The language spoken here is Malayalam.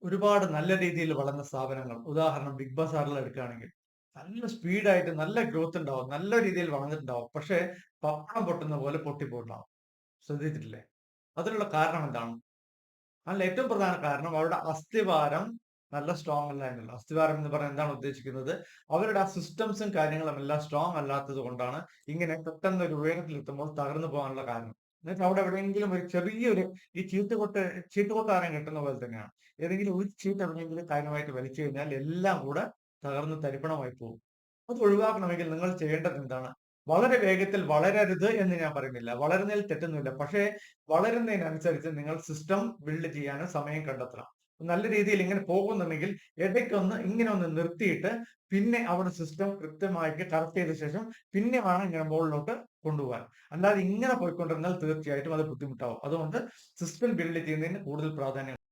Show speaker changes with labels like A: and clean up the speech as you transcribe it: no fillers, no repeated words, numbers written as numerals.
A: ഒരുപാട് നല്ല രീതിയിൽ വളർന്ന സ്ഥാപനങ്ങൾ, ഉദാഹരണം ബിഗ് ബസാറിൽ എടുക്കുകയാണെങ്കിൽ, നല്ല സ്പീഡായിട്ട് നല്ല ഗ്രോത്ത് ഉണ്ടാവും. നല്ല രീതിയിൽ വളർന്നിട്ടുണ്ടാവും. പക്ഷേ പപ്പടം പൊട്ടുന്ന പോലെ പൊട്ടിപ്പോയിട്ടുണ്ടാവും. ശ്രദ്ധിച്ചിട്ടില്ലേ? അതിനുള്ള കാരണം എന്താണ്? അതിൽ ഏറ്റവും പ്രധാന കാരണം അവരുടെ അസ്ഥിവാരം നല്ല സ്ട്രോങ് അല്ല എന്നുള്ള. അസ്ഥിവാരം എന്ന് പറഞ്ഞാൽ എന്താണ് ഉദ്ദേശിക്കുന്നത്? അവരുടെ ആ സിസ്റ്റംസും കാര്യങ്ങളും എല്ലാം സ്ട്രോങ് അല്ലാത്തത് കൊണ്ടാണ് ഇങ്ങനെ പെട്ടെന്ന് ഒരു ഉയരത്തിലെത്തുമ്പോൾ തകർന്നു പോകാനുള്ള കാരണം. എന്നിട്ട് അവിടെ എവിടെയെങ്കിലും ഒരു ചെറിയൊരു ഈ ചീട്ടുകൊട്ടാരം കെട്ടുന്ന പോലെ തന്നെയാണ്. ഏതെങ്കിലും ഒരു ചീട്ട് എവിടെയെങ്കിലും കാര്യമായിട്ട് വലിച്ചു കഴിഞ്ഞാൽ എല്ലാം കൂടെ തകർന്ന് തരിപ്പണമായി പോകും. അത് ഒഴിവാക്കണമെങ്കിൽ നിങ്ങൾ ചെയ്യേണ്ടത് എന്താണ്? വളരെ വേഗത്തിൽ വളരരുത് എന്ന് ഞാൻ പറയുന്നില്ല. വളരുന്നതിൽ തെറ്റൊന്നുമില്ല. പക്ഷേ വളരുന്നതിനനുസരിച്ച് നിങ്ങൾ സിസ്റ്റം ബിൽഡ് ചെയ്യാനും സമയം കണ്ടെത്തണം. നല്ല രീതിയിൽ ഇങ്ങനെ പോകുന്നുണ്ടെങ്കിൽ ഇടയ്ക്കൊന്ന് ഇങ്ങനെ ഒന്ന് നിർത്തിയിട്ട് പിന്നെ അവിടെ സിസ്റ്റം കൃത്യമായിട്ട് കറക്റ്റ് ചെയ്ത ശേഷം പിന്നെ വേണം ഇങ്ങനെ മുകളിലോട്ട് കൊണ്ടുപോകാൻ. അല്ലാതെ ഇങ്ങനെ പോയിക്കൊണ്ടിരുന്നാൽ തീർച്ചയായിട്ടും അത് ബുദ്ധിമുട്ടാവും. അതുകൊണ്ട് സിസ്റ്റം ബിൽഡ് ചെയ്യുന്നതിന് കൂടുതൽ പ്രാധാന്യം